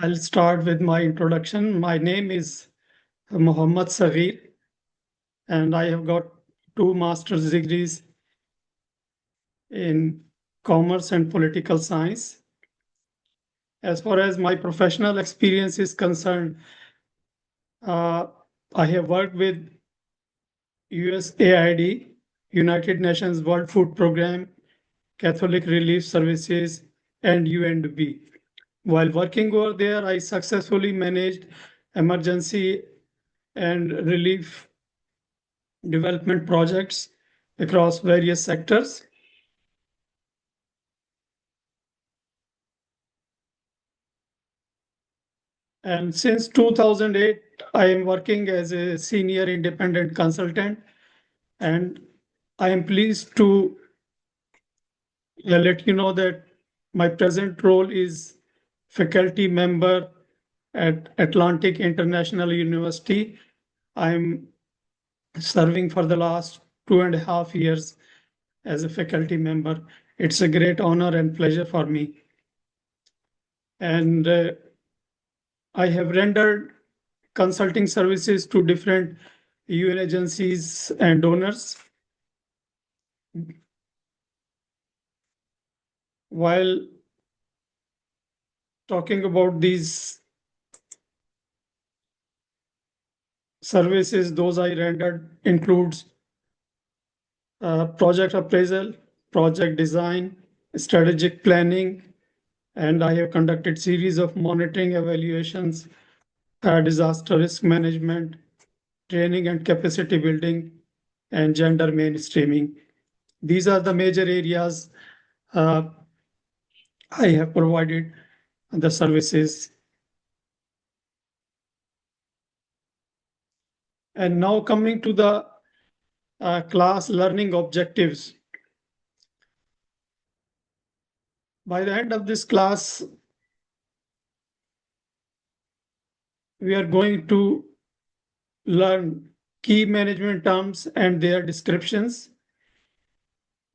I'll start with my introduction. My name is Muhammad Saghir, and I have got two master's degrees in commerce and political science. As far as my professional experience is concerned, uh, I have worked with USAID, United Nations World Food Program, Catholic Relief Services, and UNDP. While working over there, I successfully managed emergency and relief development projects across various sectors. And since 2008, I am working as a senior independent consultant, and I am pleased to let you know that my present role is faculty member at Atlantic International University. I am serving for the last 2.5 years as a faculty member. It's a great honor and pleasure for me. And I have rendered consulting services to different UN agencies and donors. While talking about these services, those I rendered includes project appraisal, project design, strategic planning, and I have conducted series of monitoring evaluations, disaster risk management, training and capacity building, and gender mainstreaming. These are the major areas uh, I have provided the services. And now coming to the class learning objectives. By the end of this class, we are going to learn key management terms and their descriptions,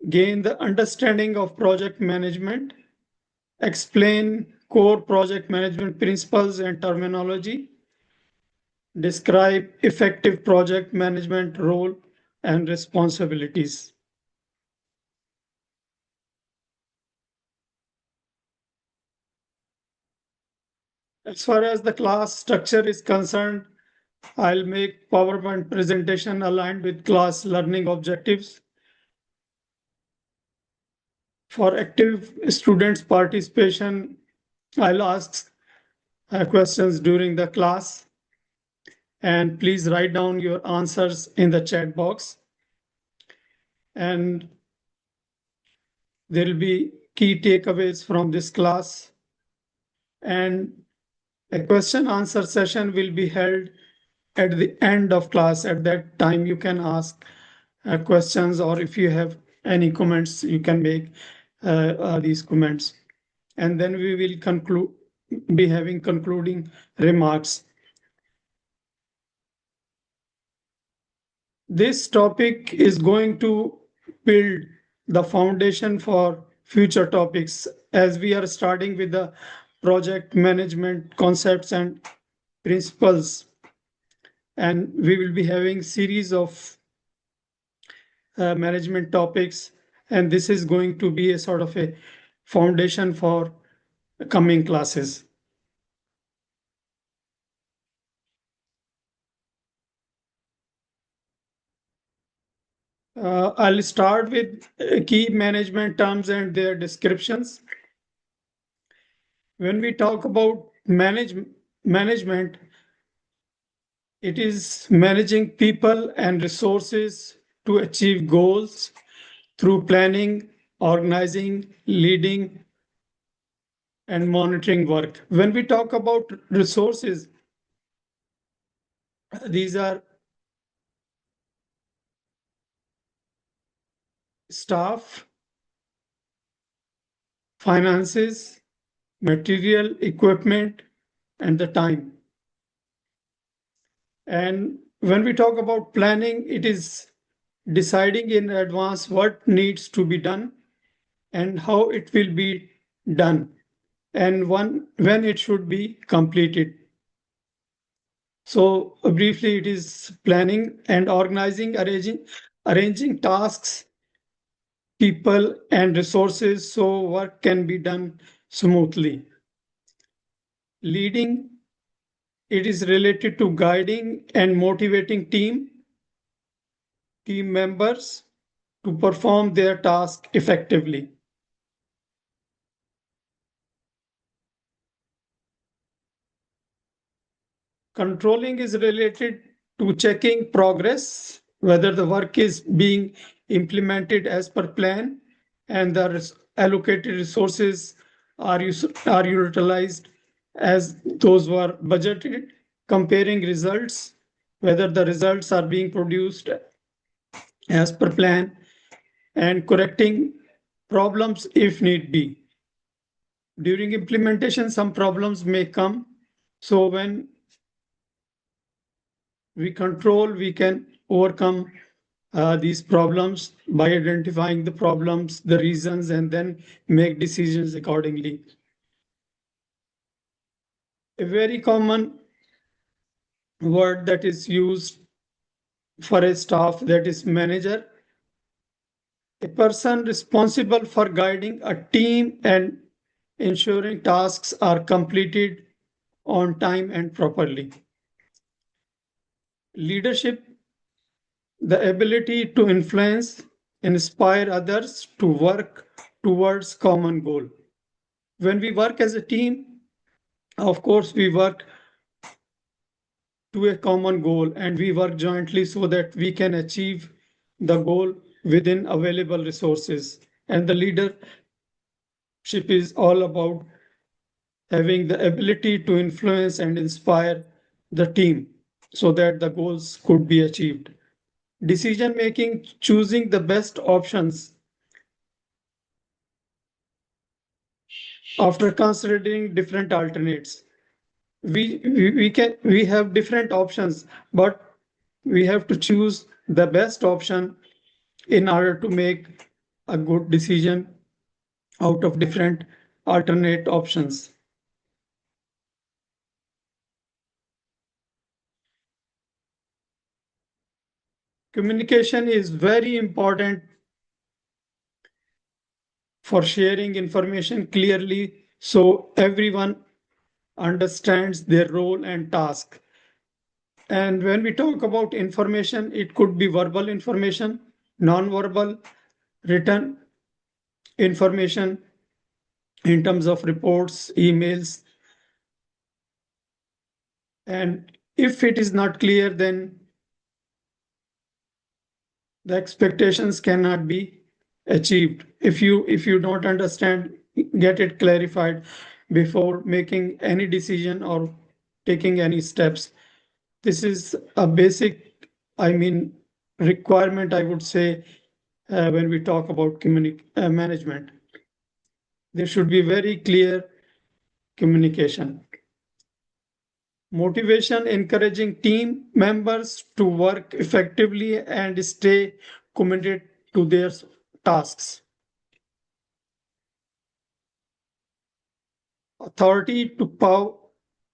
gain the understanding of project management, explain core project management principles and terminology, describe effective project management role and responsibilities. As far as the class structure is concerned, I'll make PowerPoint presentation aligned with class learning objectives. For active students participation, I'll ask questions during the class, and please write down your answers in the chat box. And there will be key takeaways from this class. And a question answer session will be held at the end of class. At that time, you can ask questions, or if you have any comments, you can make these comments. And then we will be having concluding remarks. This topic is going to build the foundation for future topics, as we are starting with the project management concepts and principles, and we will be having series of management topics, and this is going to be a sort of a foundation for coming classes. I'll start with key management terms and their descriptions. When we talk about management, it is managing people and resources to achieve goals through planning, organizing, leading, and monitoring work. When we talk about resources, these are staff, finances, material, equipment, and the time. And when we talk about planning, it is deciding in advance what needs to be done and how it will be done. and when it should be completed. So briefly, it is planning and organizing, arranging tasks, people, and resources so work can be done smoothly. Leading, it is related to guiding and motivating team members to perform their task effectively. Controlling is related to checking progress, whether the work is being implemented as per plan and the allocated resources are utilized as those were budgeted. Comparing results, whether the results are being produced as per plan, and correcting problems if need be. During implementation, some problems may come. So when we control, we can overcome these problems by identifying the problems, the reasons, and then make decisions accordingly. A very common word that is used for a staff, that is manager, a person responsible for guiding a team and ensuring tasks are completed on time and properly. Leadership, the ability to influence, inspire others to work towards common goal. When we work as a team, of course, we work to a common goal and we work jointly so that we can achieve the goal within available resources. And the leadership is all about having the ability to influence and inspire the team so that the goals could be achieved. Decision making, choosing the best options after considering different alternates. We have different options, but we have to choose the best option in order to make a good decision out of different alternate options. Communication is very important for sharing information clearly so everyone understands their role and task. And when we talk about information, it could be verbal information, non-verbal, written information in terms of reports, emails. And if it is not clear, then the expectations cannot be achieved. If you don't understand, get it clarified before making any decision or taking any steps. This is a basic, I mean, requirement, I would say, when we talk about management. There should be very clear communication. Motivation, encouraging team members to work effectively and stay committed to their tasks. Authority to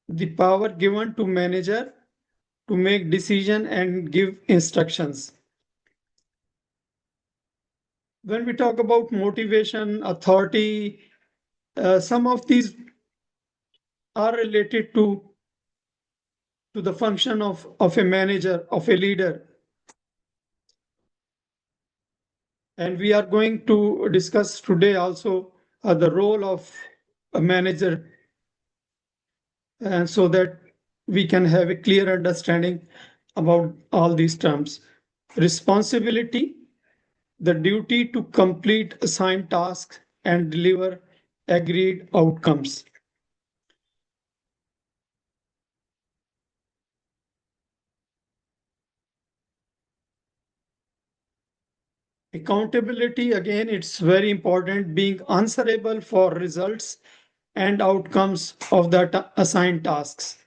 the power given to manager to make decision and give instructions. When we talk about motivation, authority, some of these are related to the function of a manager, of a leader. And we are going to discuss today also the role of a manager, and so that we can have a clear understanding about all these terms. Responsibility, the duty to complete assigned tasks and deliver agreed outcomes. Accountability, again, it's very important, being answerable for results and outcomes of the assigned tasks.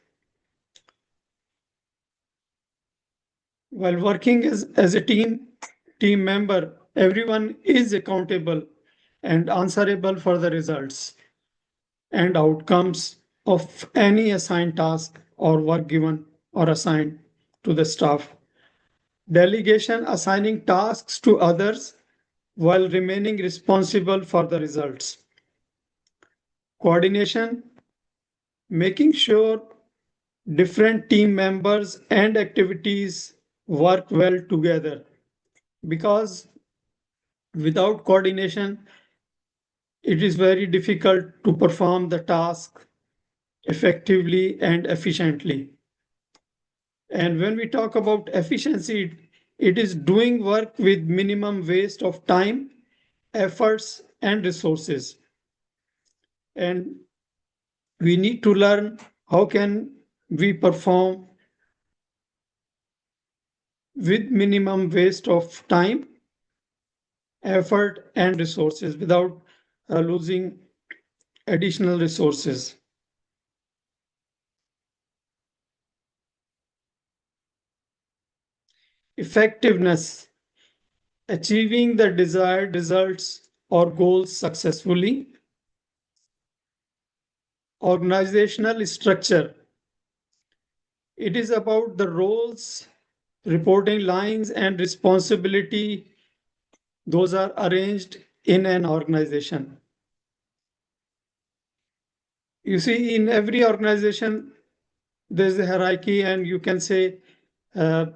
While working as a team member, everyone is accountable and answerable for the results. and outcomes of any assigned task or work given or assigned to the staff. Delegation, assigning tasks to others while remaining responsible for the results. Coordination, making sure different team members and activities work well together, because without coordination it is very difficult to perform the task effectively and efficiently. And when we talk about efficiency, it is doing work with minimum waste of time, efforts, and resources. And we need to learn how can we perform with minimum waste of time, effort, and resources without losing additional resources. Effectiveness, achieving the desired results or goals successfully. Organizational structure, it is about the roles, reporting lines, and responsibility. Those are arranged in an organization. You see, in every organization, there's a hierarchy, and you can say uh,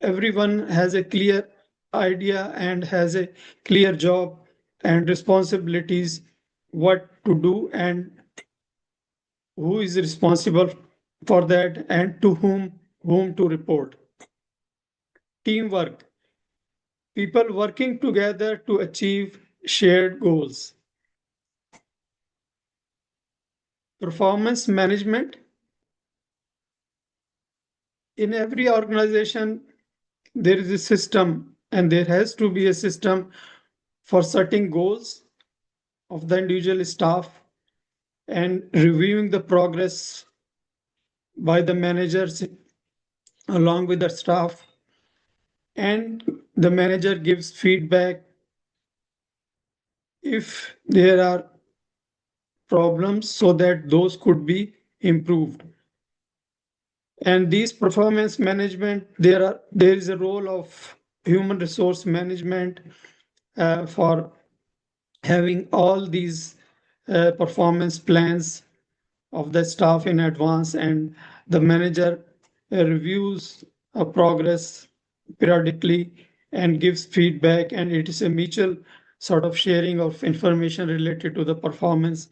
everyone has a clear idea and has a clear job and responsibilities, what to do and who is responsible for that and to whom to report. Teamwork, people working together to achieve shared goals. Performance management, in every organization there is a system and there has to be a system for setting goals of the individual staff and reviewing the progress by the managers along with the staff, and the manager gives feedback if there are problems so that those could be improved. And these performance management, there is a role of human resource management for having all these performance plans of the staff in advance, and the manager reviews progress periodically and gives feedback, and it is a mutual sort of sharing of information related to the performance.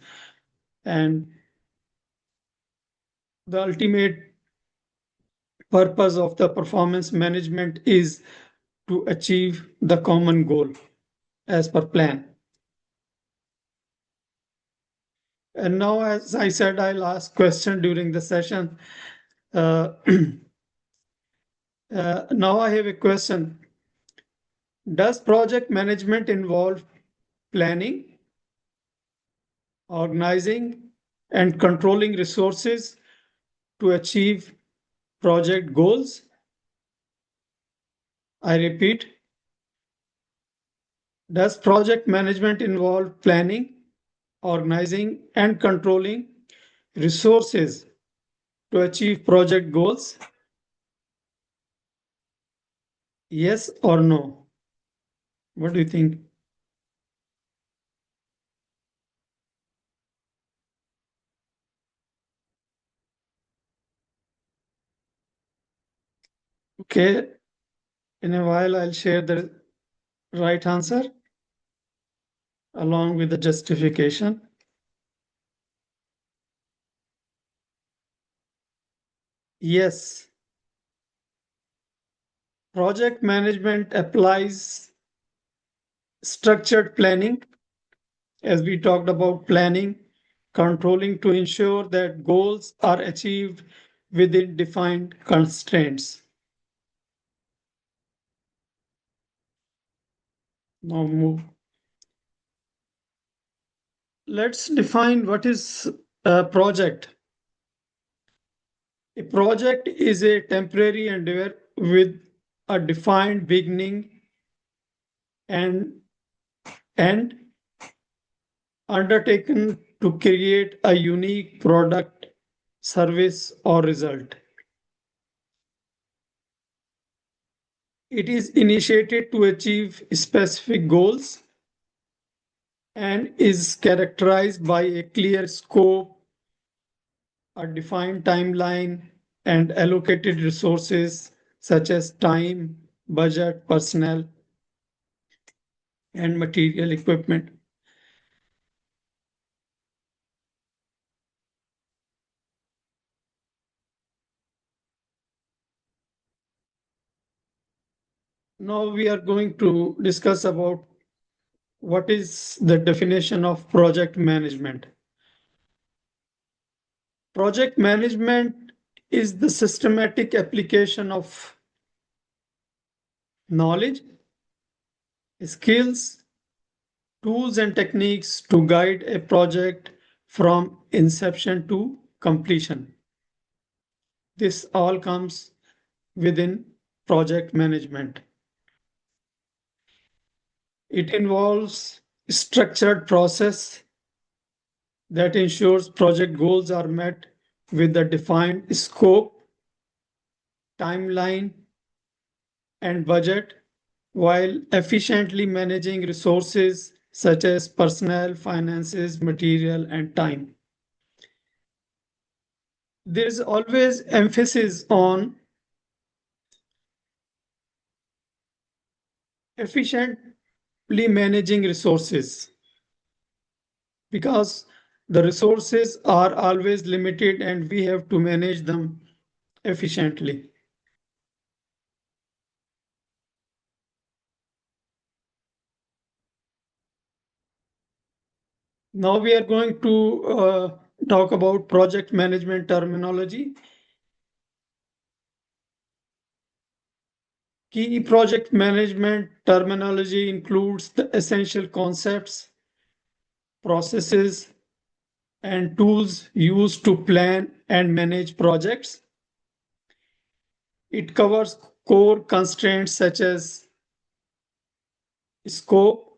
And the ultimate purpose of the performance management is to achieve the common goal as per plan. And now, as I said, I'll ask question during the session. Uh, now I have a question. Does project management involve planning, organizing, and controlling resources to achieve project goals? I repeat, does project management involve planning, organizing, and controlling resources to achieve project goals? Yes or no? What do you think? Okay, in a while I'll share the right answer along with the justification. Yes, project management applies structured planning, as we talked about planning, controlling to ensure that goals are achieved within defined constraints. Now move. Let's define what is a project. A project is a temporary endeavor with a defined beginning and end, undertaken to create a unique product, service, or result. It is initiated to achieve specific goals and is characterized by a clear scope, a defined timeline, and allocated resources such as time, budget, personnel, and material equipment. Now we are going to discuss about what is the definition of project management. Project management is the systematic application of knowledge, skills, tools, and techniques to guide a project from inception to completion. This all comes within project management. It involves structured process that ensures project goals are met with a defined scope, timeline, and budget, while efficiently managing resources such as personnel, finances, material, and time. There is always emphasis on efficiently managing resources because the resources are always limited and we have to manage them efficiently. Now we are going to talk about project management terminology. Key project management terminology includes the essential concepts, processes, and tools used to plan and manage projects. It covers core constraints such as scope,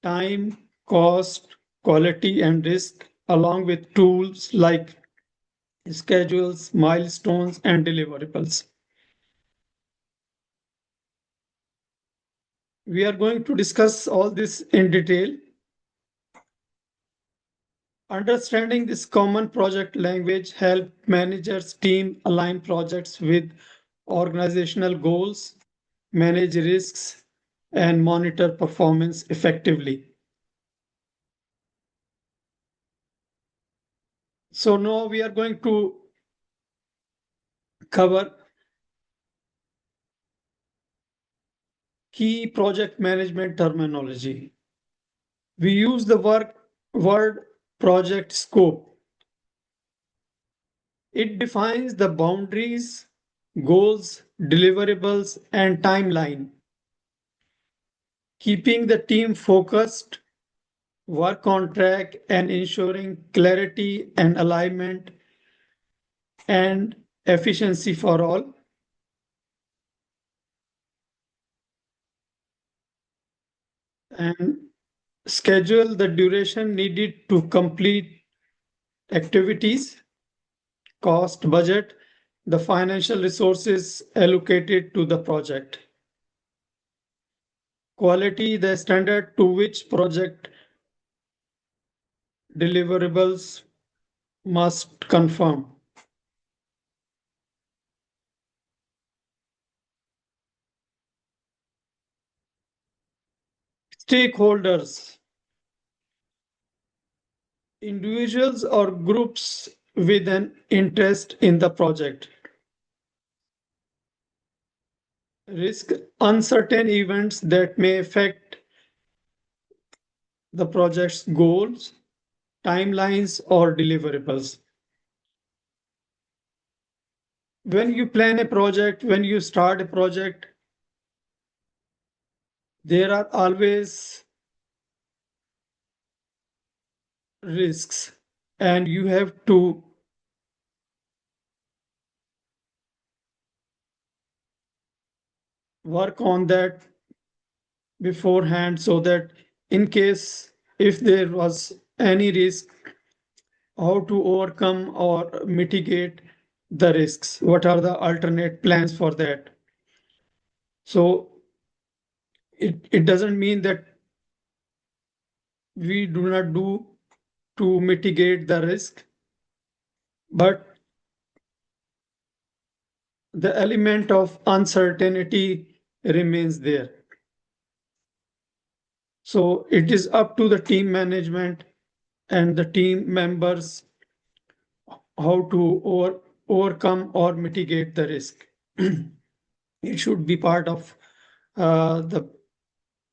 time, cost, quality, and risk, along with tools like schedules, milestones, and deliverables. We are going to discuss all this in detail. Understanding this common project language help managers team align projects with organizational goals, manage risks, and monitor performance effectively. So now we are going to cover key project management terminology. We use the word project scope. It defines the boundaries, goals, deliverables, and timeline, keeping the team focused, work on track, and ensuring clarity and alignment and efficiency for all. And schedule the duration needed to complete activities, cost, budget, the financial resources allocated to the project. Quality, the standard to which project deliverables must conform. Stakeholders, individuals or groups with an interest in the project. Risk, uncertain events that may affect the project's goals, timelines, or deliverables. When you plan a project, when you start a project, there are always risks, and you have to work on that beforehand so that in case if there was any risk, how to overcome or mitigate the risks, what are the alternate plans for that. So it doesn't mean that we do not do to mitigate the risk, but the element of uncertainty remains there. So it is up to the team management and the team members how to overcome or mitigate the risk. It should be part of the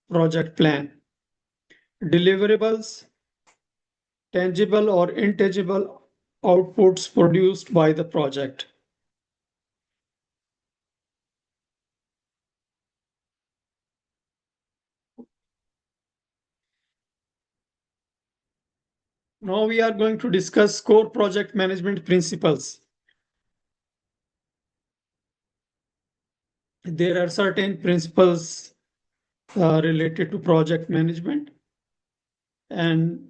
project plan. Deliverables, tangible or intangible outputs produced by the project. Now we are going to discuss core project management principles. There are certain principles related to project management, and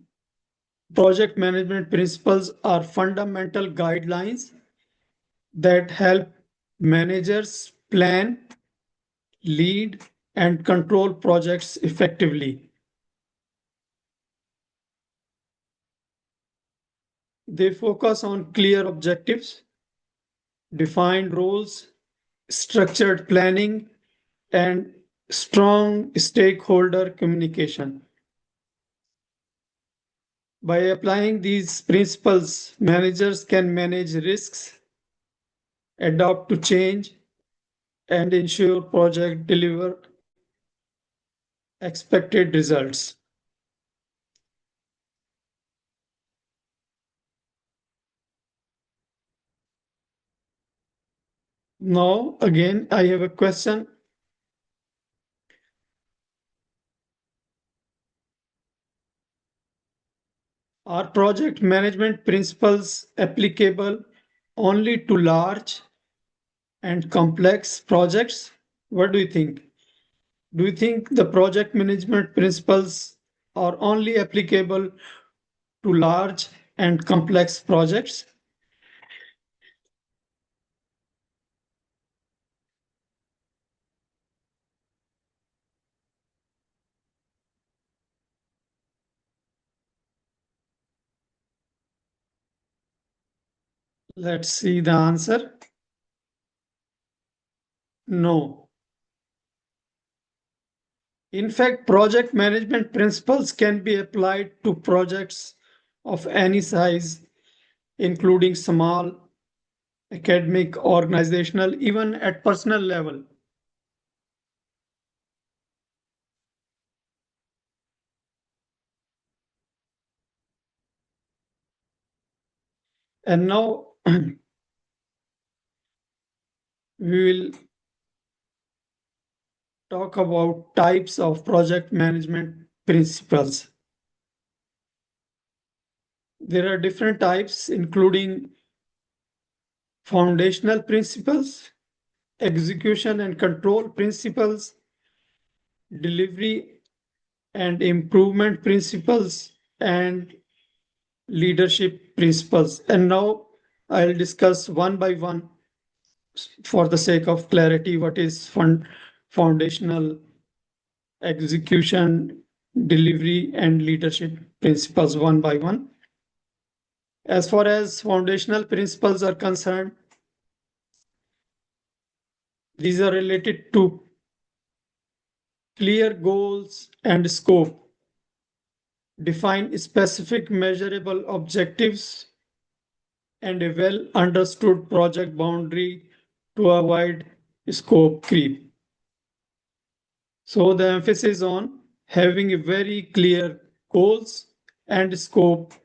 project management principles are fundamental guidelines that help managers plan, lead, and control projects effectively. They focus on clear objectives, defined roles, structured planning, and strong stakeholder communication. By applying these principles, managers can manage risks, adapt to change, and ensure project deliver expected results. Now, again, I have a question. Are project management principles applicable only to large and complex projects? What do you think? Do you think the project management principles are only applicable to large and complex projects? Let's see the answer. No. In fact, project management principles can be applied to projects of any size, including small, academic, organizational, even at personal level. And now we will talk about types of project management principles. There are different types, including foundational principles, execution and control principles, delivery and improvement principles, and leadership principles. And now I'll discuss one by one for the sake of clarity what is foundational, execution, delivery, and leadership principles one by one. As far as foundational principles are concerned, these are related to clear goals and scope, define specific measurable objectives, and a well understood project boundary to avoid scope creep. So the emphasis on having a very clear goals and scope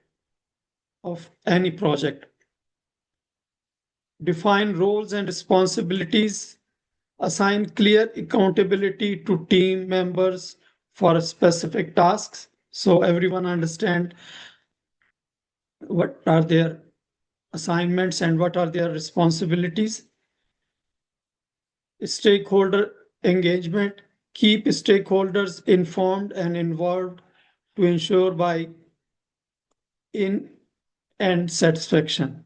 of any project. Define roles and responsibilities, assign clear accountability to team members for specific tasks so everyone understand what are their assignments and what are their responsibilities. Stakeholder engagement, keep stakeholders informed and involved to ensure by in and satisfaction.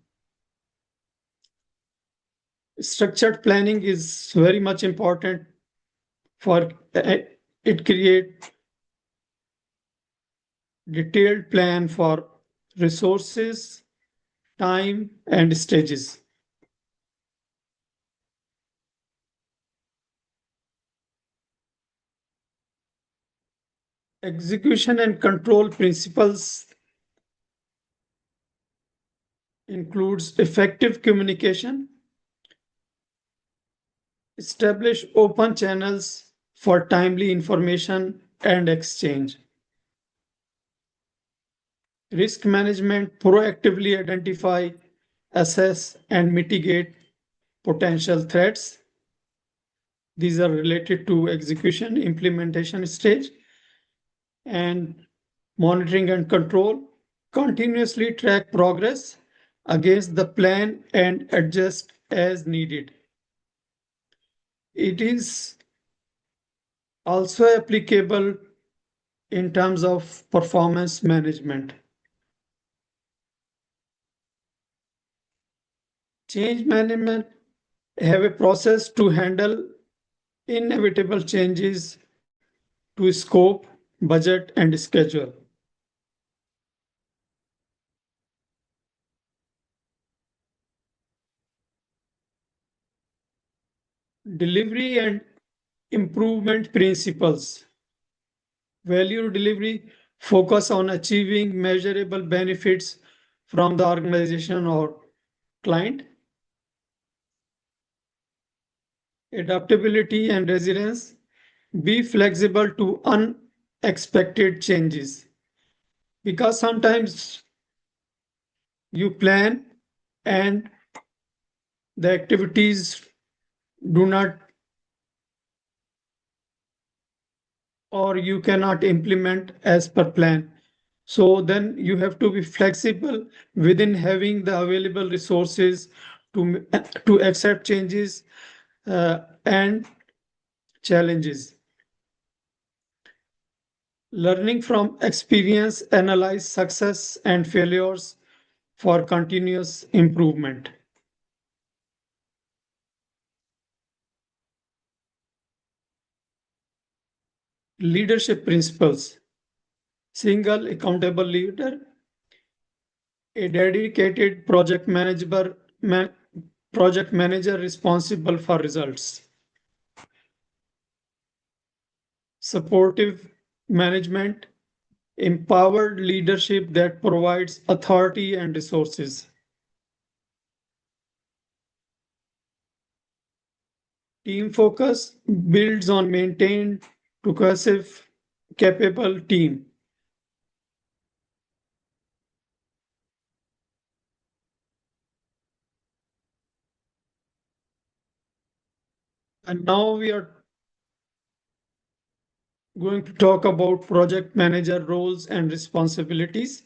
Structured planning is very much important for it create detailed plan for resources, time, and stages. Execution and control principles includes effective communication, establish open channels for timely information and exchange. Risk management, proactively identify, assess, and mitigate potential threats. These are related to execution, implementation stage, and monitoring and control. Continuously track progress against the plan and adjust as needed. It is also applicable in terms of performance management. Change management have a process to handle inevitable changes to scope, budget, and schedule. Delivery and improvement principles. Value delivery focus on achieving measurable benefits from the organization or client. Adaptability and resilience. Be flexible to unexpected changes because sometimes you plan and the activities do not or you cannot implement as per plan. So then you have to be flexible within having the available resources to accept changes and challenges. Learning from experience, analyze success and failures for continuous improvement. Leadership principles. Single accountable leader, a dedicated project manager responsible for results. Supportive management, empowered leadership that provides authority and resources. Team focus builds on maintained, cohesive, capable team. And now we are going to talk about project manager roles and responsibilities.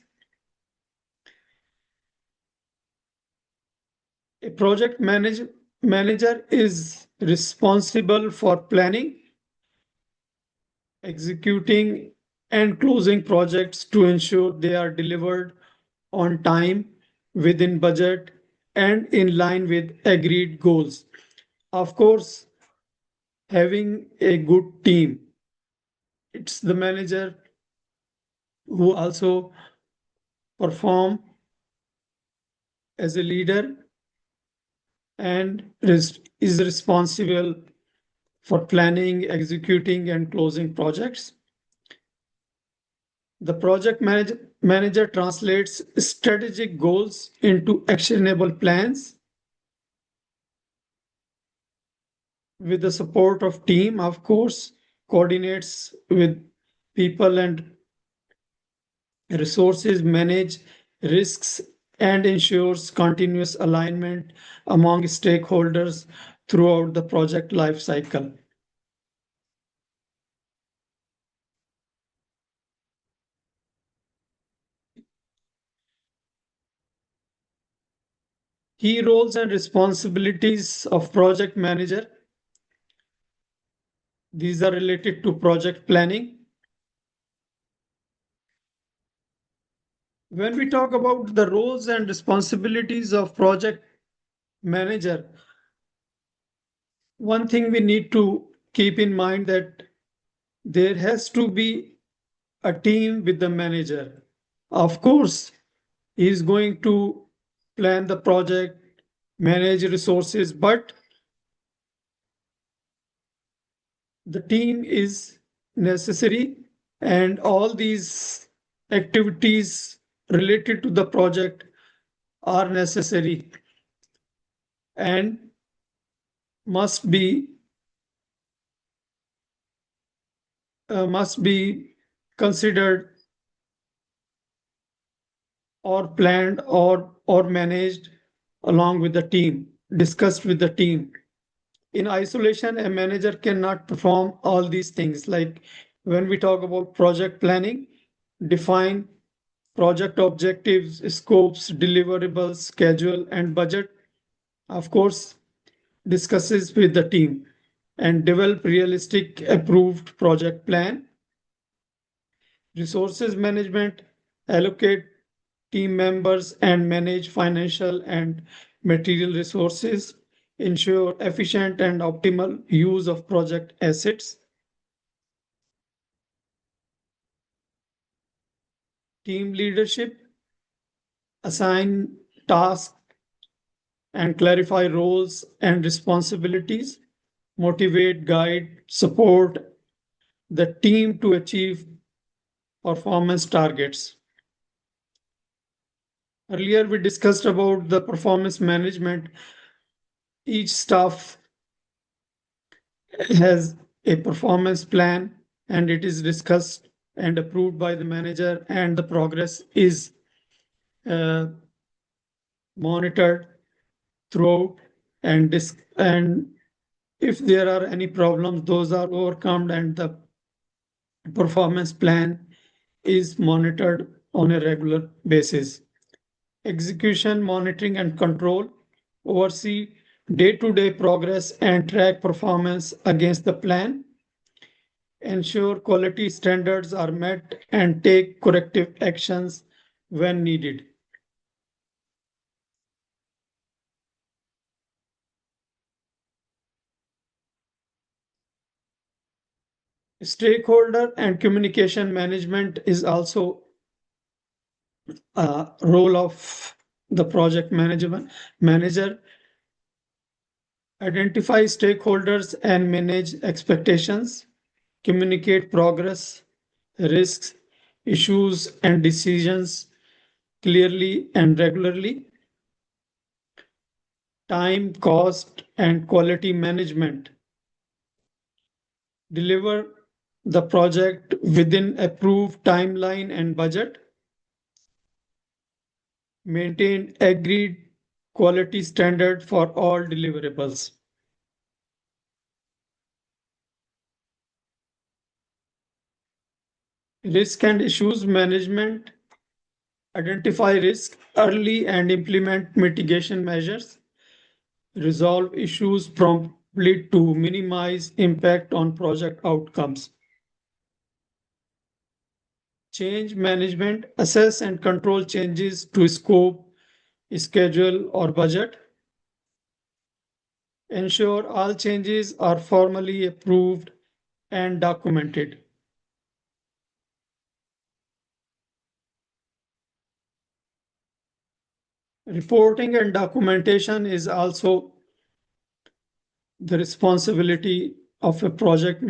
A manager is responsible for planning, executing, and closing projects to ensure they are delivered on time, within budget, and in line with agreed goals. Of course, having a good team, it's the manager who also perform as a leader and is responsible for planning, executing, and closing projects. The manager translates strategic goals into actionable plans with the support of team, of course, coordinates with people and resources, manage risks, and ensures continuous alignment among stakeholders throughout the project life cycle. Key roles and responsibilities of project manager. These are related to project planning, When we talk about the roles and responsibilities of project manager, one thing we need to keep in mind that there has to be a team with the manager. Of course, he is going to plan the project, manage resources, but the team is necessary, and all these activities related to the project are necessary and must be considered or planned or managed along with the team, discussed with the team. In isolation, a manager cannot perform all these things. Like when we talk about project planning, define project objectives, scopes, deliverables, schedule, and budget. Of course, discusses with the team and develop realistic approved project plan. Resources management, allocate team members and manage financial and material resources, ensure efficient and optimal use of project assets. Team leadership, assign tasks and clarify roles and responsibilities, motivate, guide, support the team to achieve performance targets. Earlier, we discussed about the performance management. Each staff has a performance plan and it is discussed and approved by the manager, and the progress is uh, monitored throughout, and if there are any problems, those are overcome, and the performance plan is monitored on a regular basis. Execution, monitoring, and control, oversee day-to-day progress and track performance against the plan, ensure quality standards are met, and take corrective actions when needed. Stakeholder and communication management is also a role of the project manager. Identify stakeholders and manage expectations, communicate progress, risks, issues, and decisions clearly and regularly. Time, cost, and quality management. Deliver the project within approved timeline and budget. Maintain agreed quality standard for all deliverables. Risk and issues management. Identify risk early and implement mitigation measures. Resolve issues promptly to minimize impact on project outcomes. Change management, assess and control changes to scope, schedule, or budget. Ensure all changes are formally approved and documented. Reporting and documentation is also the responsibility of a project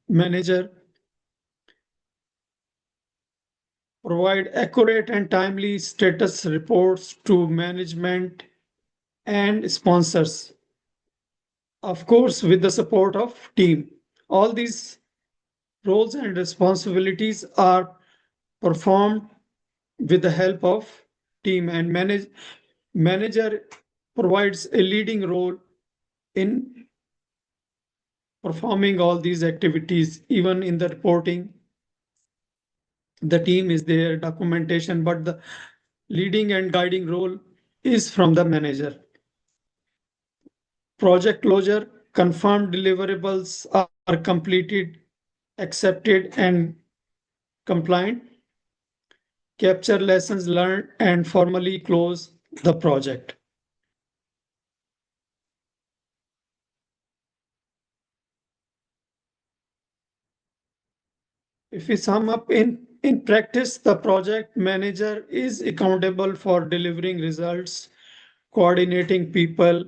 manager. Provide accurate and timely status reports to management and sponsors. Of course, with the support of team. All these roles and responsibilities are performed with the help of team, and manager provides a leading role in performing all these activities, even in the reporting. The team is there, documentation, but the leading and guiding role is from the manager. Project closure, confirmed deliverables are completed, accepted, and compliant. capture lessons learned, and formally close the project. If we sum up in practice, the project manager is accountable for delivering results, coordinating people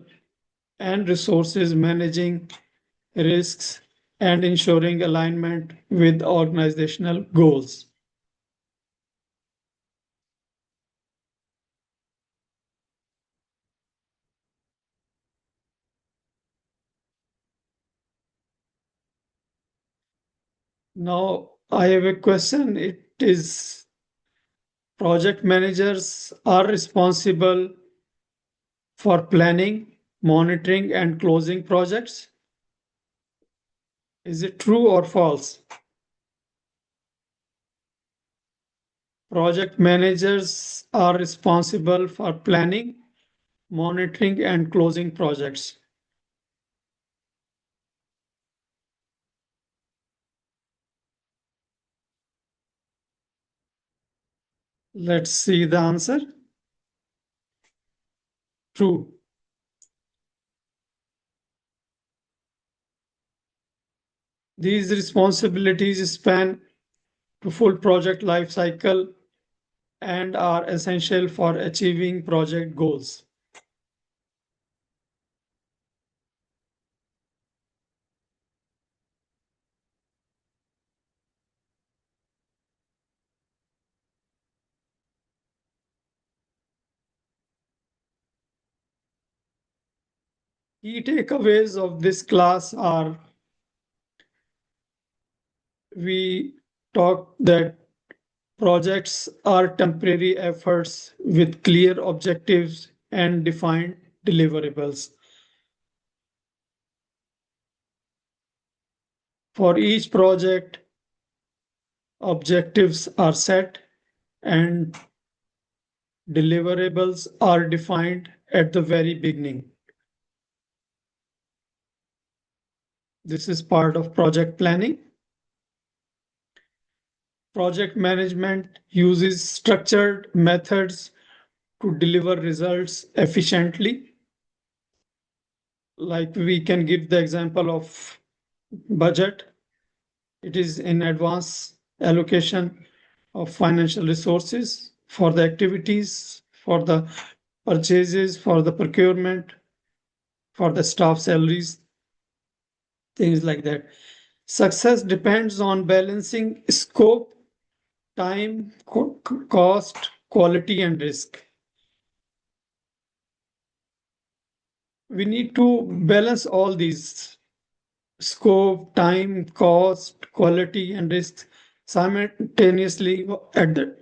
and resources, managing risks, and ensuring alignment with organizational goals. Now, I have a question. It is project managers are responsible for planning, monitoring, and closing projects. Is it true or false? Project managers are responsible for planning, monitoring, and closing projects. Let's see the answer. True. These responsibilities span to full project life cycle and are essential for achieving project goals. Key takeaways of this class are: we talk that projects are temporary efforts with clear objectives and defined deliverables. For each project, objectives are set and deliverables are defined at the very beginning. This is part of project planning. Project management uses structured methods to deliver results efficiently. Like we can give the example of budget. It is in advance allocation of financial resources for the activities, for the purchases, for the procurement, for the staff salaries, things like that. Success depends on balancing scope, time, cost, quality, and risk. We need to balance all these: scope, time, cost, quality, and risk simultaneously. At the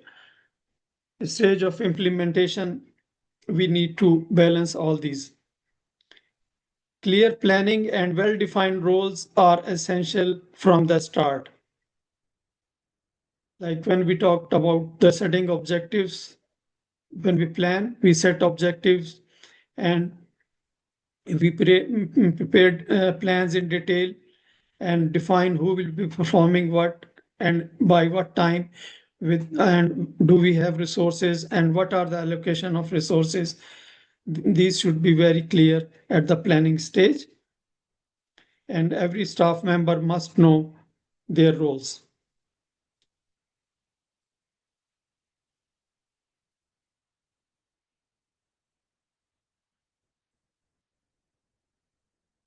stage of implementation, we need to balance all these. Clear planning and well-defined roles are essential from the start. Like when we talked about the setting objectives, when we plan, we set objectives and we prepared plans in detail and define who will be performing what and by what time, with and do we have resources and what are the allocation of resources. These should be very clear at the planning stage, and every staff member must know their roles.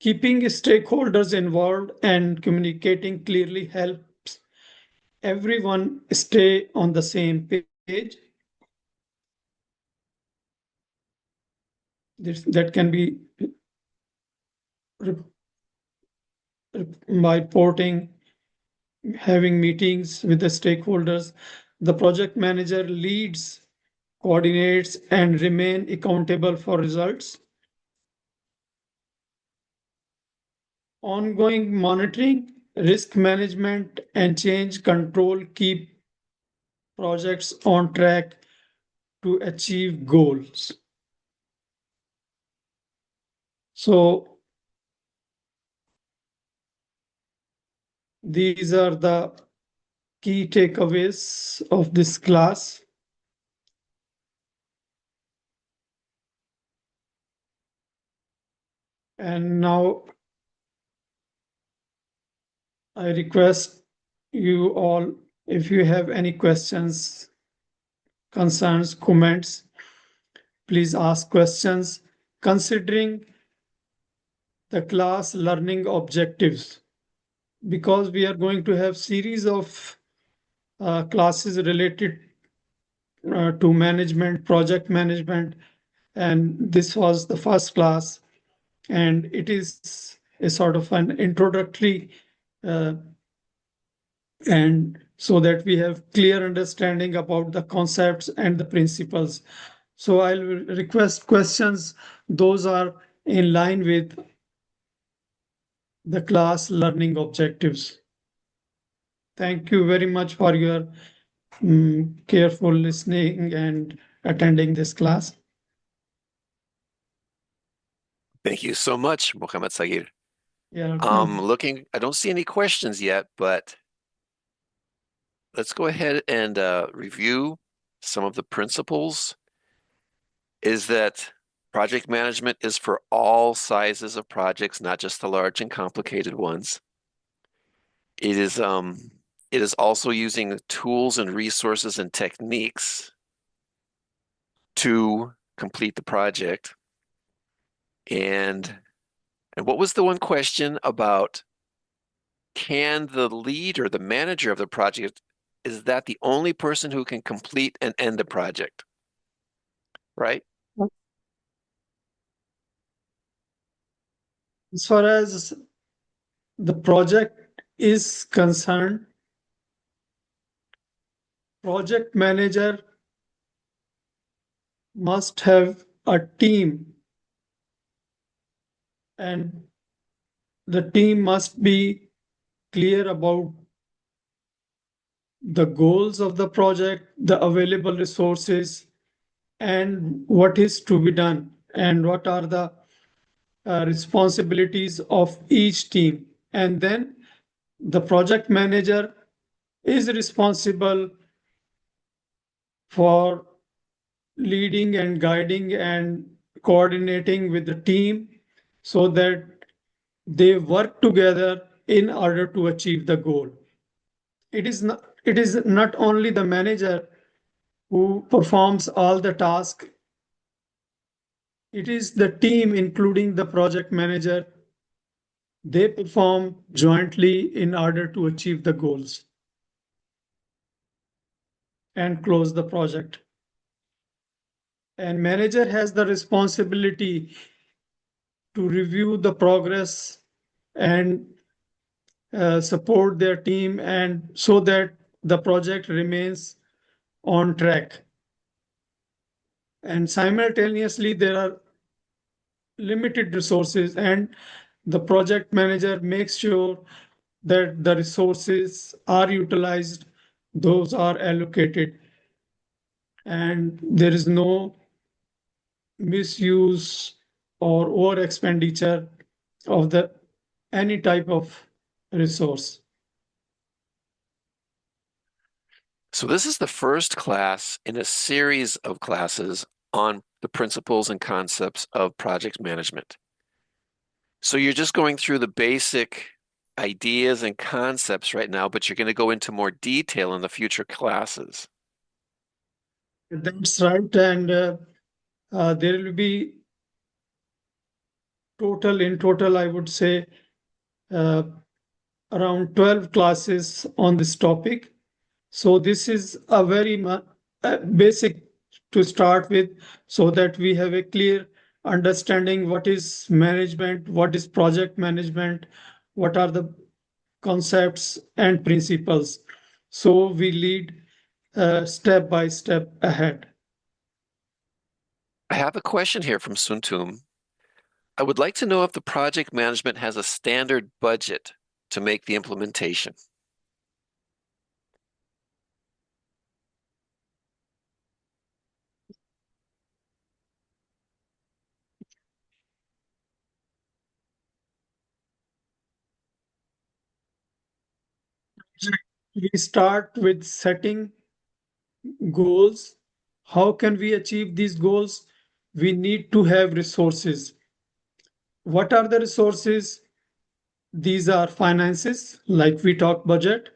Keeping stakeholders involved and communicating clearly helps everyone stay on the same page. That can be by reporting, having meetings with the stakeholders. The project manager leads, coordinates, and remain accountable for results. Ongoing monitoring, risk management, and change control keep projects on track to achieve goals. So these are the key takeaways of this class. And now I request you all, if you have any questions, concerns, comments, please ask questions. Considering the class learning objectives, because we are going to have series of classes related to management, project management, and this was the first class, and it is a sort of an introductory, uh, and so that we have clear understanding about the concepts and the principles. So I'll request questions, those are in line with the class learning objectives. Thank you very much for your careful listening and attending this class. Thank you so much, Mohammed Sagir. Yeah. I don't see any questions yet, but let's go ahead and review some of the principles. Is that project management is for all sizes of projects, not just the large and complicated ones. It is also using tools and resources and techniques to complete the project. And what was the one question about, can the lead or the manager of the project, is that the only person who can complete and end the project? Right? As far as the project is concerned, project manager must have a team, and the team must be clear about the goals of the project, the available resources, and what is to be done, and what are the responsibilities of each team. And then the project manager is responsible for leading and guiding and coordinating with the team so that they work together in order to achieve the goal. It is not only the manager who performs all the tasks, it is the team, including the project manager. They perform jointly in order to achieve the goals and close the project. And manager has the responsibility to review the progress and support their team, and so that the project remains on track. And simultaneously, there are limited resources, and the project manager makes sure that the resources are utilized, those are allocated, and there is no misuse or over expenditure of the any type of resource. So this is the first class in a series of classes on the principles and concepts of project management. So you're just going through the basic ideas and concepts right now, but you're going to go into more detail in the future classes. That's right. And there will be total, I would say, uh, around 12 classes on this topic. So this is a very basic to start with, so that we have a clear understanding what is management, what is project management, what are the concepts and principles. So we lead step by step ahead. I have a question here from Suntum. I would like to know if the project management has a standard budget to make the implementation. We start with setting goals. How can we achieve these goals? We need to have resources. what are the resources? These are finances, like we talk budget.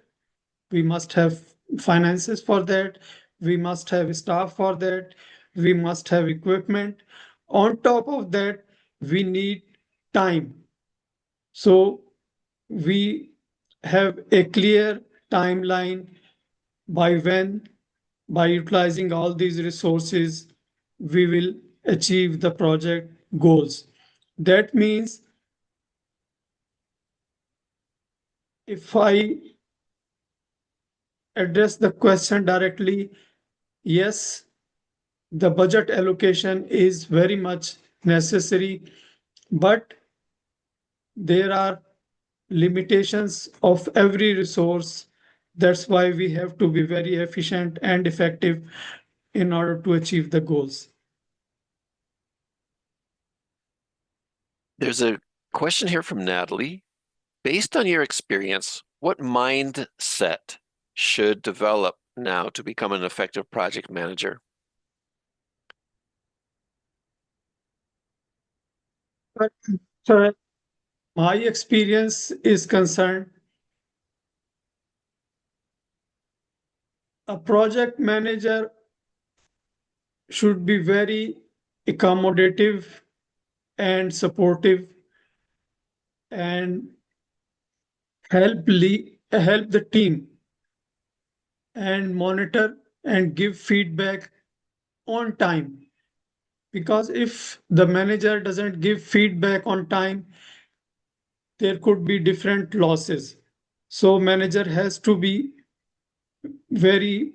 We must have finances for that. We must have staff for that. We must have equipment. On top of that, we need time. So we have a clear timeline by when, by utilizing all these resources, we will achieve the project goals. That means if I address the question directly, yes, the budget allocation is very much necessary, but there are limitations of every resource. That's why we have to be very efficient and effective in order to achieve the goals. There's a question here from Natalie. Based on your experience, what mindset should develop now to become an effective project manager? But so my experience is concerned, a project manager should be very accommodative and supportive and help the team and monitor and give feedback on time. Because if the manager doesn't give feedback on time, there could be different losses. So manager has to be very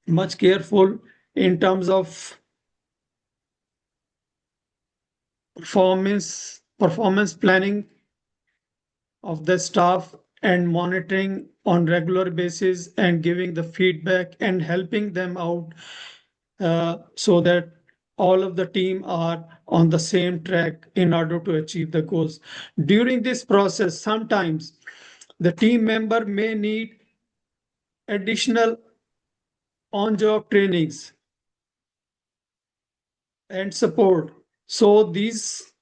much careful in terms of performance planning of the staff and monitoring on regular basis and giving the feedback and helping them out, so that all of the team are on the same track in order to achieve the goals. During this process, sometimes the team member may need additional on-job trainings and support. So these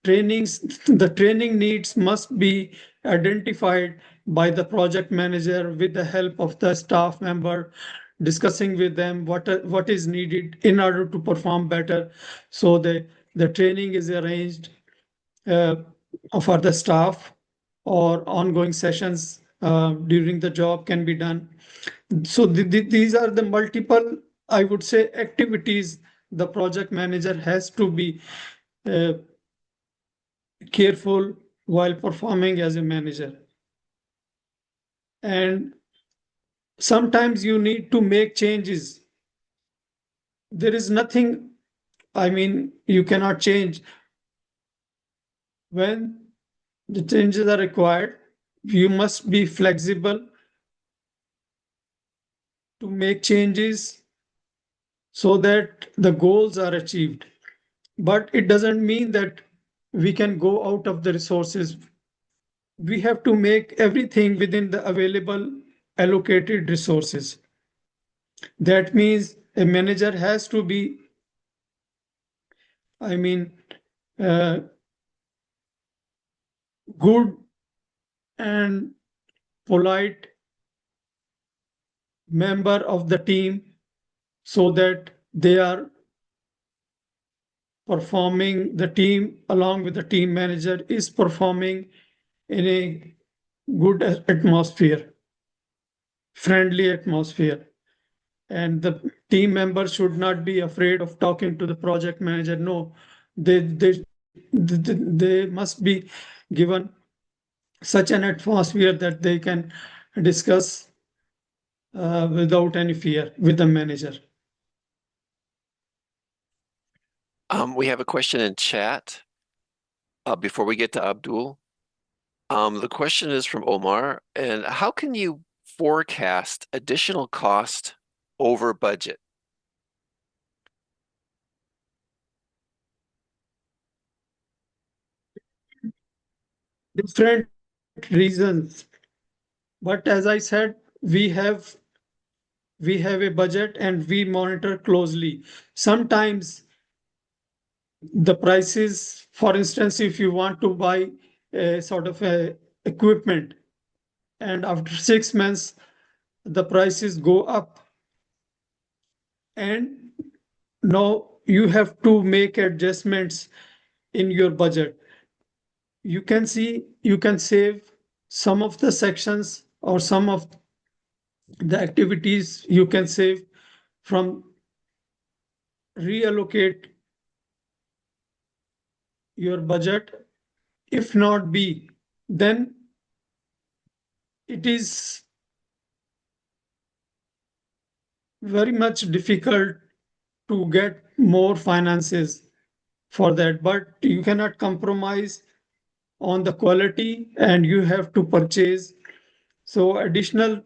trainings, the training needs must be identified by the project manager with the help of the staff member, discussing with them what is needed in order to perform better. So the training is arranged uh, for the staff, or ongoing sessions during the job can be done. So these are the multiple, I would say, activities the project manager has to be uh, careful while performing as a manager. And sometimes you need to make changes. There is nothing, I mean, you cannot change. When the changes are required, you must be flexible to make changes so that the goals are achieved. But it doesn't mean that we can go out of the resources. We have to make everything within the available allocated resources. That means a manager has to be, I mean, uh, good and polite member of the team so that they are performing, the team along with the team manager is performing in a good atmosphere, friendly atmosphere. And the team members should not be afraid of talking to the project manager. No, they must be given such an atmosphere that they can discuss without any fear with the manager. We have a question in chat before we get to Abdul. The question is from Omar, and how can you forecast additional cost over budget? Different reasons, but as I said, we have a budget and we monitor closely. Sometimes the prices, for instance, if you want to buy a sort of a equipment, and after 6 months, the prices go up, and now you have to make adjustments in your budget. You can see you can save some of the sections or some of the activities you can save from reallocate your budget. If not be, then it is very much difficult to get more finances for that, but you cannot compromise on the quality and you have to purchase. So additional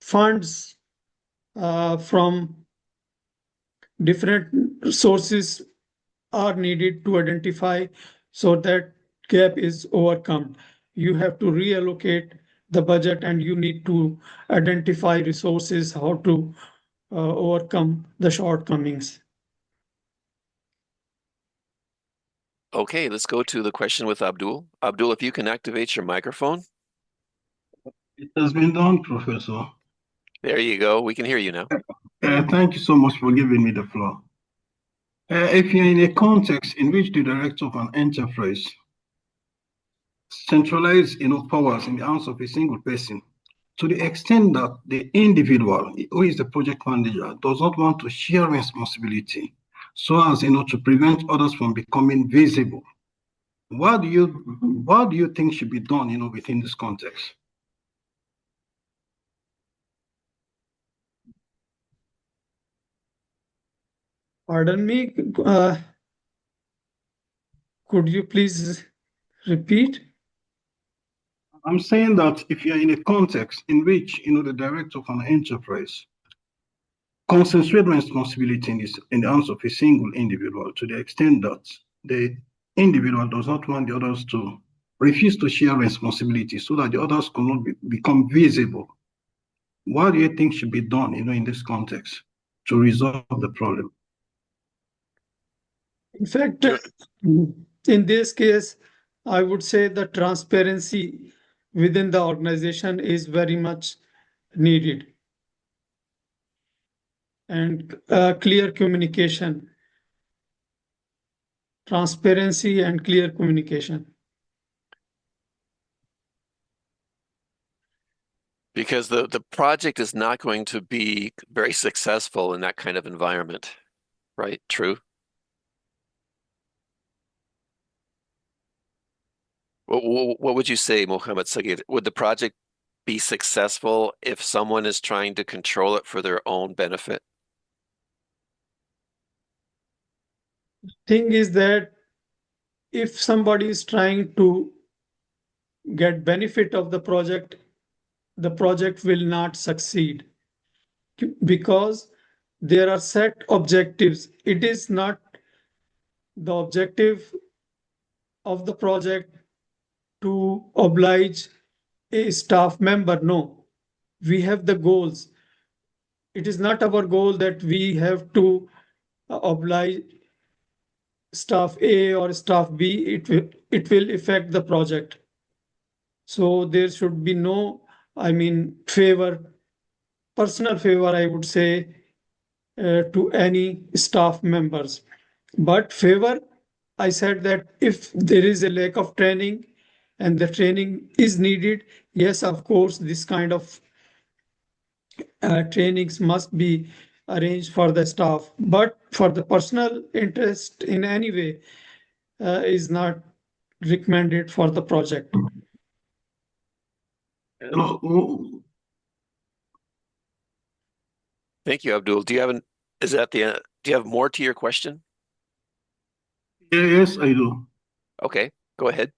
funds from different sources are needed to identify so that gap is overcome. You have to reallocate the budget and you need to identify resources, how to overcome the shortcomings. Okay, let's go to the question with Abdul. Abdul, if you can activate your microphone. It has been done, Professor. There you go. We can hear you now. Thank you so much for giving me the floor. If you're in a context in which the director of an enterprise centralizes powers in the hands of a single person, to the extent that the individual who is the project manager does not want to share responsibility so as to prevent others from becoming visible, what do you think should be done within this context? Pardon me, could you please repeat? I'm saying that if you're in a context in which the director of an enterprise concentrates responsibility in the hands of a single individual to the extent that the individual does not want the others to refuse to share responsibility so that the others cannot become visible, what do you think should be done in this context to resolve the problem? In fact, in this case, I would say the transparency within the organization is very much needed, and clear communication, transparency and clear communication. Because the project is not going to be very successful in that kind of environment, right? True. What would you say, Mohammed Sagir? Would the project be successful if someone is trying to control it for their own benefit? Thing is that if somebody is trying to get benefit of the project will not succeed because there are set objectives. It is not the objective of the project to oblige a staff member. No, we have the goals. It is not our goal that we have to oblige staff A or staff B. It will affect the project. So there should be no, personal favor, I would say, to any staff members. But favor, I said that if there is a lack of training and the training is needed, yes, of course, this kind of trainings must be arranged for the staff. But for the personal interest in any way is not recommended for the project. Thank you, Abdul. Do you have more to your question? Yes, I do. Okay, go ahead.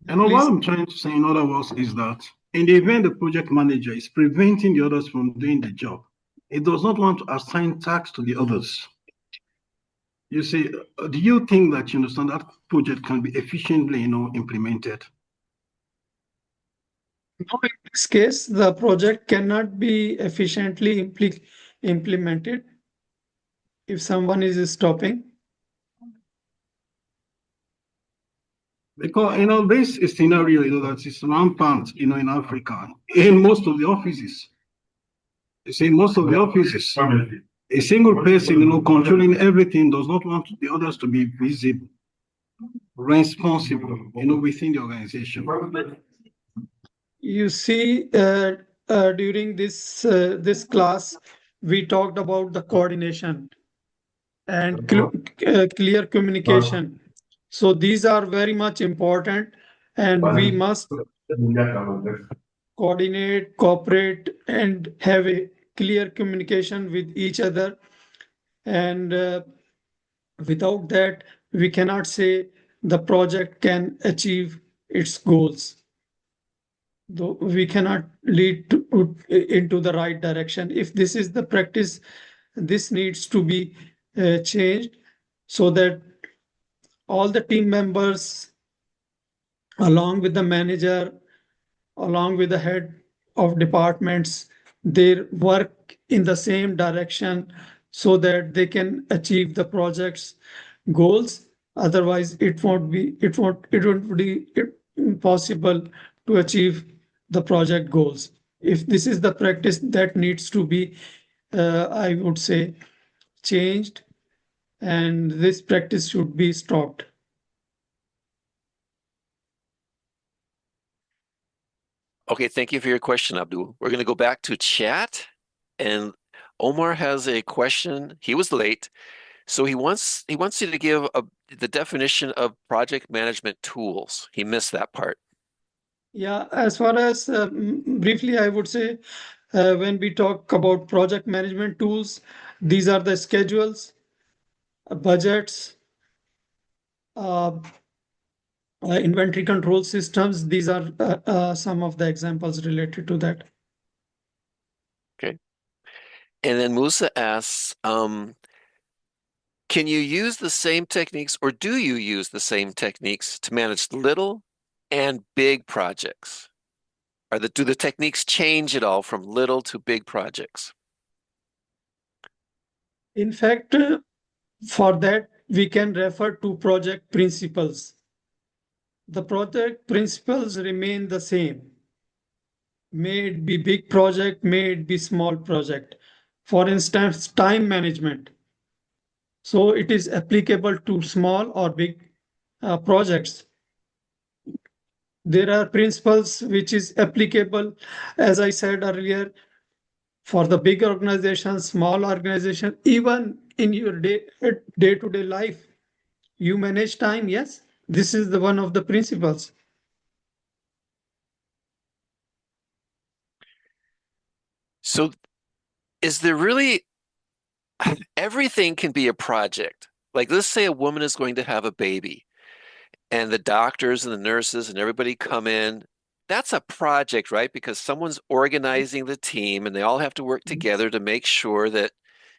And what I'm trying to say, in other words, is that in the event the project manager is preventing the others from doing the job, it does not want to assign tasks to the others. You see, do you think that you understand that project can be efficiently, implemented? No, in this case, the project cannot be efficiently implemented if someone is stopping. Because this is scenario that is rampant in Africa in most of the offices. You see, most of the offices, a single person controlling everything does not want the others to be visible, responsible within the organization. You see, during this class, we talked about the coordination and clear communication. So these are very much important, and we must coordinate, cooperate, and have a clear communication with each other. And without that, we cannot say the project can achieve its goals. Though we cannot lead into the right direction. If this is the practice, this needs to be changed so that all the team members, along with the manager, along with the head of departments, they work in the same direction so that they can achieve the project's goals. Otherwise, it won't be impossible to achieve the project goals. If this is the practice that needs to be, I would say, changed, and this practice should be stopped. Okay, thank you for your question, Abdul. We're going to go back to chat, and Omar has a question. He was late, so he wants you to give the definition of project management tools. He missed that part. Yeah, as far as briefly, I would say when we talk about project management tools, these are the schedules, budgets, inventory control systems. These are some of the examples related to that. Okay. And then Musa asks, can you use the same techniques, or do you use the same techniques to manage little and big projects? Do the techniques change at all from little to big projects? In fact, for that, we can refer to project principles. The project principles remain the same. May it be big project, may it be small project. For instance, time management. So it is applicable to small or big projects. There are principles which is applicable, as I said earlier, for the big organization, small organization, even in your day-to-day life. You manage time, yes. This is the one of the principles. So is there really everything can be a project? Like, let's say a woman is going to have a baby, and the doctors and the nurses and everybody come in. That's a project, right? Because someone's organizing the team and they all have to work together to make sure that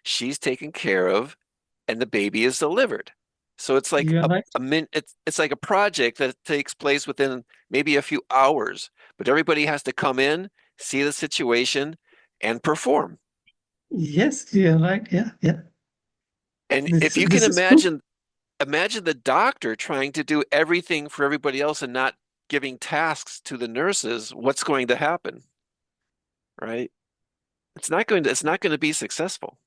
she's taken care of and the baby is delivered. So it's like You are right. it's like a project that takes place within maybe a few hours, but everybody has to come in, see the situation, and perform. Yes, you are right. Yeah, yeah. And This, if you can this is true. imagine the doctor trying to do everything for everybody else and not giving tasks to the nurses, what's going to happen? Right? It's not going to be successful.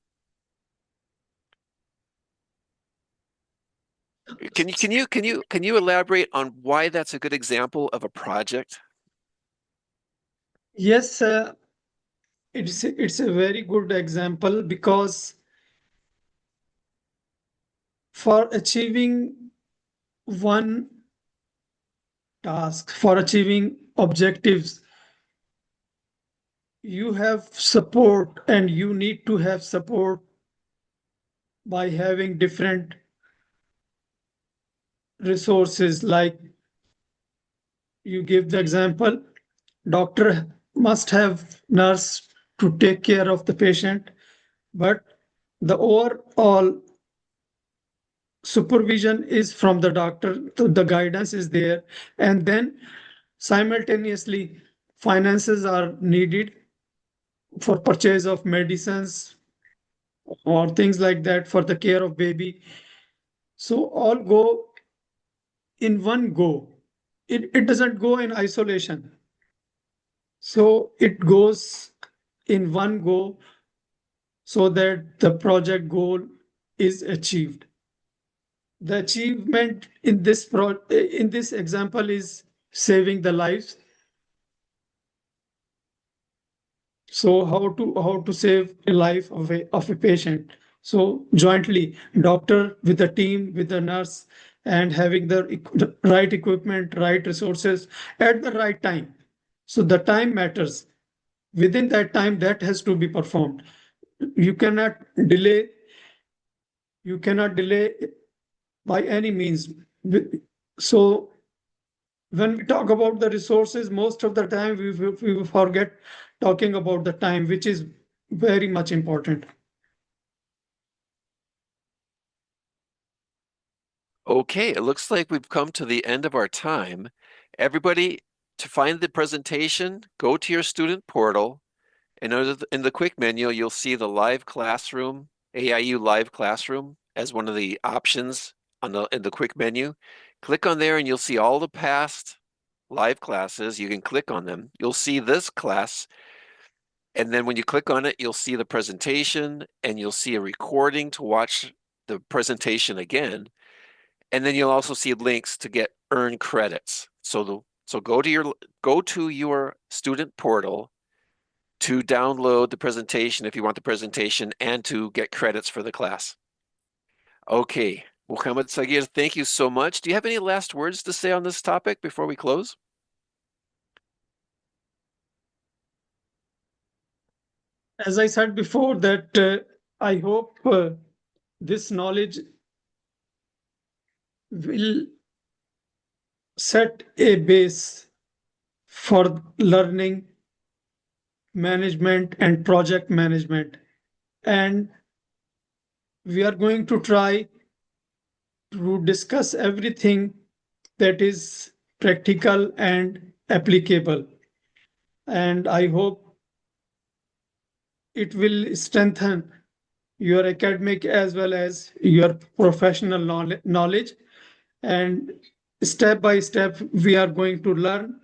Can you elaborate on why that's a good example of a project? Yes, it's a very good example because for achieving one task, for achieving objectives, you have support, and you need to have support by having different resources. Like you give the example, doctor must have nurse to take care of the patient, but the overall supervision is from the doctor, the guidance is there, and then simultaneously finances are needed for purchase of medicines or things like that for the care of baby. So all go in one go. it doesn't go in isolation. So it goes in one go so that the project goal is achieved. The achievement in this example is saving the lives. So how to save a life of a patient? So jointly, doctor with the team, with the nurse, and having the right equipment, right resources at the right time. So the time matters. Within that time, that has to be performed. You cannot delay. You cannot delay by any means. So when we talk about the resources, most of the time we forget talking about the time, which is very much important. Okay, it looks like we've come to the end of our time. Everybody, to find the presentation, go to your student portal, and in the quick menu, you'll see the live classroom, AIU live classroom as one of the options in the quick menu. Click on there and you'll see all the past live classes. You can click on them. You'll see this class. And then when you click on it, you'll see the presentation and you'll see a recording to watch the presentation again. And then you'll also see links to earn credits. So go to your student portal to download the presentation if you want the presentation and to get credits for the class. Okay, Muhammad Sagir, thank you so much. Do you have any last words to say on this topic before we close? As I said before, that I hope this knowledge will set a base for learning, management, and project management. And we are going to try to discuss everything that is practical and applicable. And I hope it will strengthen your academic as well as your professional knowledge. And step by step, we are going to learn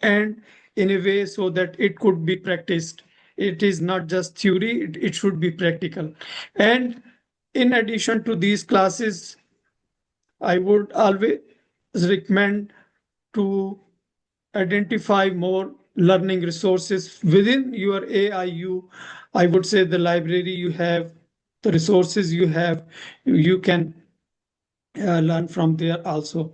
and in a way so that it could be practiced. It is not just theory, it should be practical. And in addition to these classes, I would always recommend to identify more learning resources within your AIU. I would say the library you have, the resources you have, you can learn from there also.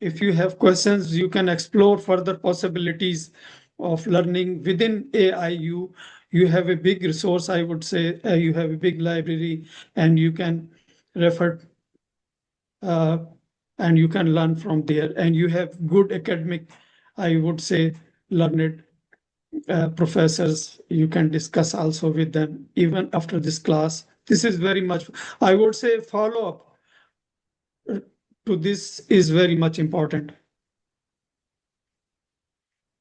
If you have questions, you can explore further possibilities of learning within AIU. You have a big resource, I would say. You have a big library, and you can refer and you can learn from there. And you have good academic, I would say, learned professors. You can discuss also with them even after this class. This is very much, I would say, follow up to this is very much important.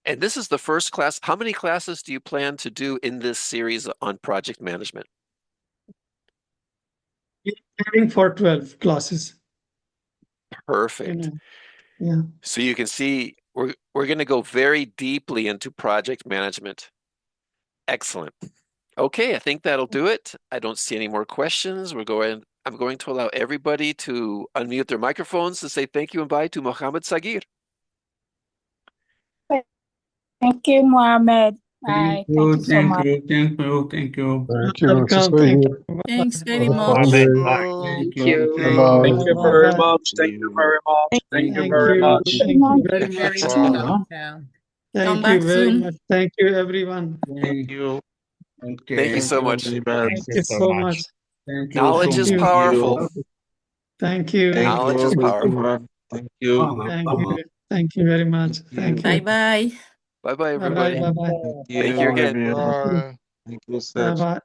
And this is the first class. How many classes do you plan to do in this series on project management? We're planning for 12 classes. Perfect. Yeah. So you can see we're going to go very deeply into project management. Excellent. Okay, I think that'll do it. I don't see any more questions. I'm going to allow everybody to unmute their microphones to say thank you and bye to Muhammad Sagir. Thank you, Mohammed. Thank Thank you so much. you, thank you, thank you. Thank you, Welcome. Mr. Thank Sagir. you. Thanks very Have much. fun day. Thank you. Bye-bye. Thank you very much. Thank you very much. Thank you Thank very you. much. Thank you very Thank much. you. Thank Come you back very soon. much. Thank you, everyone. Thank you. Okay. Thank you so much. Thank you so much. Thank you. Knowledge so is you. much. powerful. Thank you. Thank Knowledge you. is powerful. Thank you. Thank you. Thank you very much. Thank you. Bye-bye. Bye-bye, Bye-bye. everybody. Bye-bye. Thank you again. Bye. Thank you, sir. Bye-bye.